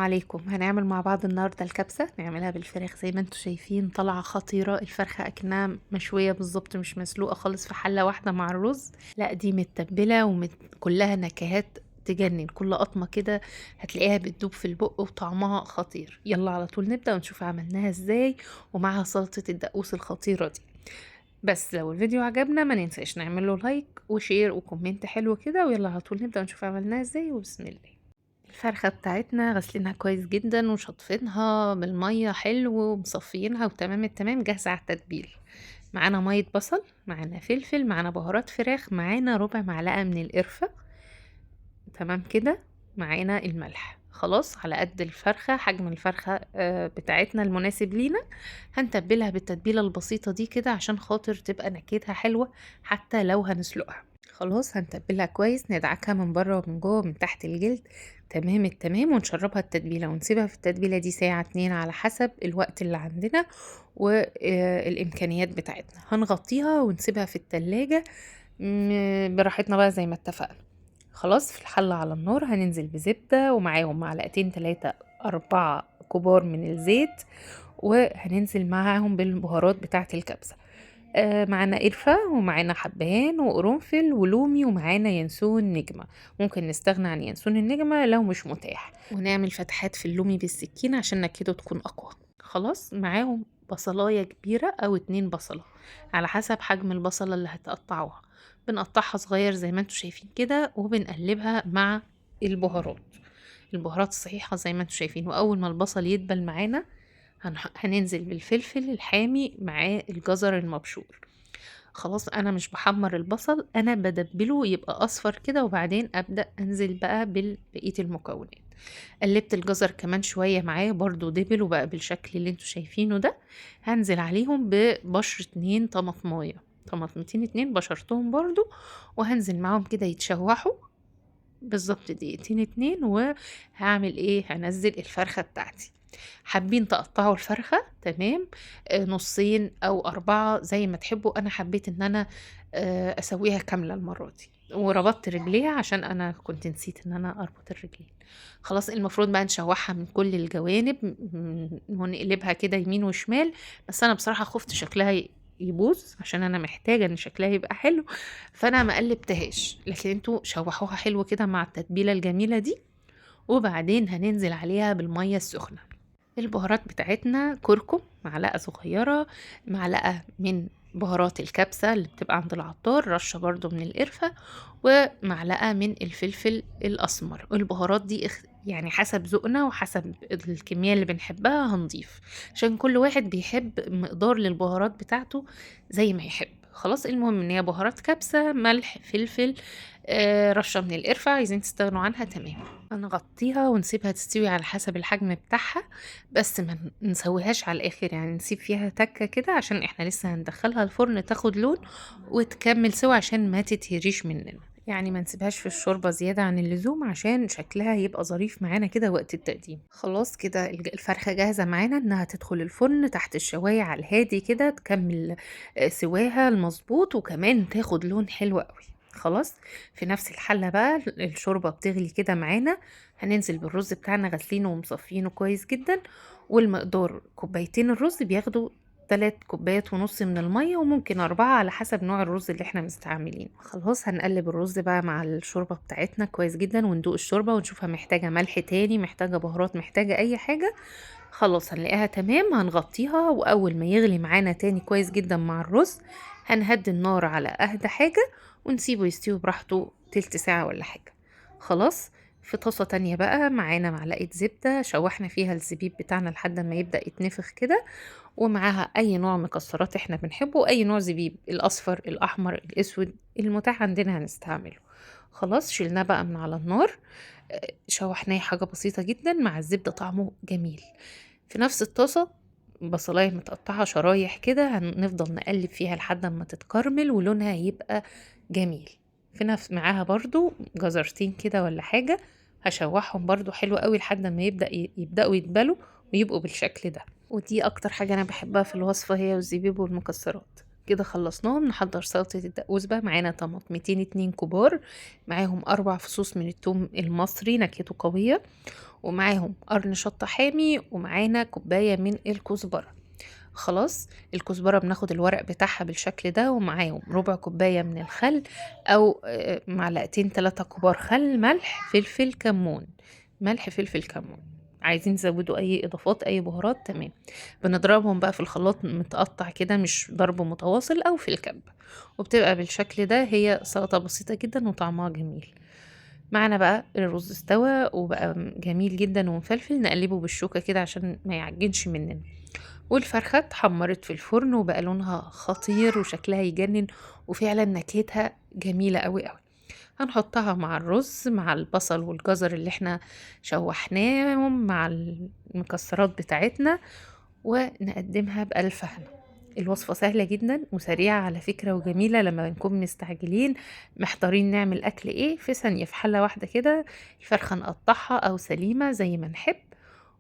عليكم. هنعمل مع بعض النهارده الكبسة، نعملها بالفراخ زي ما انتوا شايفين طالعة خطيرة. الفرخة اكنها مشوية بالظبط، مش مسلوقة خالص في حلة واحدة مع الرز، لا دي متبلة كلها نكهات تجنن. كل قطمة كده هتلاقيها بتدوب في البق وطعمها خطير. يلا على طول نبدأ ونشوف عملناها ازاي، ومعها سلطة الدقوس الخطيرة دي. بس لو الفيديو عجبنا ما ننساش نعمل له لايك وشير وكومنت حلو كده، ويلا على طول نبدأ ونشوف عملناها ازاي، وبسم الله. الفرخة بتاعتنا غسلينها كويس جدا وشطفينها بالمية حلو ومصفيينها وتمام التمام، جاهزة على التتبيل. معانا مية بصل، معانا فلفل، معانا بهارات فراخ، معانا ربع معلقة من القرفة، تمام كده. معانا الملح. خلاص على قد الفرخة، حجم الفرخة بتاعتنا المناسب لينا. هنتبلها بالتتبيلة البسيطة دي كده عشان خاطر تبقى نكهتها حلوة حتى لو هنسلقها. خلاص هنتبلها كويس، ندعكها من بره ومن جوه من تحت الجلد تمام التمام، ونشربها التتبيلة ونسيبها في التتبيلة دي ساعة 2 على حسب الوقت اللي عندنا والإمكانيات بتاعتنا. هنغطيها ونسيبها في التلاجة براحتنا بقى زي ما اتفقنا. خلاص في الحلة على النار هننزل بزبدة ومعاهم معلقتين 3 4 كبار من الزيت، وهننزل معاهم بالبهارات بتاعة الكبسة. معانا قرفة ومعانا حبهان وقرنفل ولومي ومعانا ينسون نجمة. ممكن نستغنى عن ينسون النجمة لو مش متاح، ونعمل فتحات في اللومي بالسكينة عشان نكهته تكون أقوى. خلاص معاهم بصلاية كبيرة أو 2 بصلة على حسب حجم البصلة اللي هتقطعوها. بنقطعها صغير زي ما انتوا شايفين كده، وبنقلبها مع البهارات. البهارات الصحيحة زي ما انتوا شايفين. وأول ما البصل يدبل معانا هننزل بالفلفل الحامي مع الجزر المبشور. خلاص انا مش بحمر البصل، انا بدبله يبقى اصفر كده، وبعدين ابدا انزل بقى ببقيه المكونات. قلبت الجزر كمان شويه معايا برضو دبل وبقى بالشكل اللي انتوا شايفينه ده. هنزل عليهم ببشر 2 طماطمايه، طماطمتين 2 بشرتهم برضو، وهنزل معاهم كده يتشوحوا بالظبط دقيقتين 2. وهعمل ايه؟ هنزل الفرخة بتاعتي. حابين تقطعوا الفرخة تمام، نصين او 4 زي ما تحبوا. انا حبيت ان انا اسويها كاملة المرة دي، وربطت رجليها عشان انا كنت نسيت ان انا اربط الرجلين. خلاص المفروض بقى نشوحها من كل الجوانب ونقلبها كده يمين وشمال. بس انا بصراحة خفت شكلها يبوظ، عشان انا محتاجة ان شكلها يبقى حلو، فانا ما قلبتهاش. لكن انتوا شوحوها حلو كده مع التتبيله الجميله دي، وبعدين هننزل عليها بالميه السخنه. البهارات بتاعتنا كركم معلقه صغيره، معلقه من بهارات الكبسة اللي بتبقى عند العطار، رشة برضو من القرفة، ومعلقة من الفلفل الأسمر. والبهارات دي يعني حسب ذوقنا وحسب الكمية اللي بنحبها هنضيف، عشان كل واحد بيحب مقدار للبهارات بتاعته زي ما يحب. خلاص المهم ان هي بهارات كبسة، ملح، فلفل، رشة من القرفة، عايزين تستغنوا عنها تمام. هنغطيها ونسيبها تستوي على حسب الحجم بتاعها، بس ما نسويهاش على الاخر، يعني نسيب فيها تكة كده عشان احنا لسه هندخلها الفرن تاخد لون وتكمل سوا عشان ما تتهريش مننا. يعني ما نسيبهاش في الشوربة زيادة عن اللزوم عشان شكلها يبقى ظريف معانا كده وقت التقديم. خلاص كده الفرخة جاهزة معانا انها تدخل الفرن تحت الشواية على الهادي كده، تكمل سواها المظبوط وكمان تاخد لون حلو قوي. خلاص في نفس الحلة بقى الشوربة بتغلي كده معانا، هننزل بالرز بتاعنا غسلينه ومصفينه كويس جدا. والمقدار كوبايتين الرز بياخدوا 3 كوبايات ونص من المية، وممكن 4 على حسب نوع الرز اللي احنا مستعملين. خلاص هنقلب الرز بقى مع الشوربة بتاعتنا كويس جدا، وندوق الشوربة ونشوفها محتاجة ملح تاني، محتاجة بهارات، محتاجة اي حاجة. خلاص هنلاقيها تمام، هنغطيها. واول ما يغلي معانا تاني كويس جدا مع الرز، هنهدي النار على اهدى حاجة ونسيبه يستوي براحته تلت ساعة ولا حاجة. خلاص في طاسة تانية بقى معانا معلقة زبدة شوحنا فيها الزبيب بتاعنا لحد ما يبدأ يتنفخ كده، ومعاها اي نوع مكسرات احنا بنحبه، اي نوع زبيب، الاصفر الاحمر الاسود المتاح عندنا هنستعمله. خلاص شلناه بقى من على النار، شوحناه حاجة بسيطة جدا مع الزبدة، طعمه جميل. في نفس الطاسة بصلاية متقطعة شرايح كده، هنفضل نقلب فيها لحد ما تتكرمل ولونها يبقى جميل. في نفس معاها برضو جزرتين كده ولا حاجة، هشوحهم برضو حلو قوي لحد ما يبدأوا يدبلوا ويبقوا بالشكل ده. ودي اكتر حاجة انا بحبها في الوصفة، هي والزبيب والمكسرات. كده خلصناهم. نحضر سلطة الدقوس بقى. معانا طماطمتين 2 كبار، معاهم 4 فصوص من الثوم المصري نكهته قوية، ومعاهم قرن شطة حامي، ومعانا كوباية من الكزبرة. خلاص، الكزبرة بناخد الورق بتاعها بالشكل ده، ومعاهم ربع كوباية من الخل، أو معلقتين 3 كبار خل، ملح، فلفل، كمون. ملح، فلفل، كمون. عايزين تزودوا أي إضافات، أي بهارات، تمام. بنضربهم بقى في الخلاط متقطع كده، مش ضرب متواصل، أو في الكبة، وبتبقى بالشكل ده. هي سلطة بسيطة جدا وطعمها جميل. معانا بقى الرز استوى وبقى جميل جدا ومفلفل، نقلبه بالشوكة كده عشان ما يعجنش مننا. والفرخة اتحمرت في الفرن وبقى لونها خطير وشكلها يجنن، وفعلا نكهتها جميلة قوي قوي. هنحطها مع الرز، مع البصل والجزر اللي احنا شوحناهم، مع المكسرات بتاعتنا، ونقدمها بألف هنا. الوصفة سهلة جدا وسريعة على فكرة، وجميلة لما نكون مستعجلين محتارين نعمل أكل ايه، في ثانية في حلة واحدة كده الفرخة نقطعها أو سليمة زي ما نحب.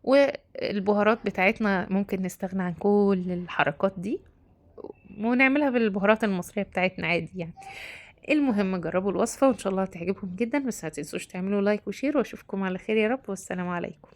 والبهارات بتاعتنا ممكن نستغنى عن كل الحركات دي، ونعملها بالبهارات المصرية بتاعتنا عادي يعني. المهم جربوا الوصفة وإن شاء الله هتعجبكم جدا، بس هتنسوش تعملوا لايك وشير، وأشوفكم على خير يا رب، والسلام عليكم.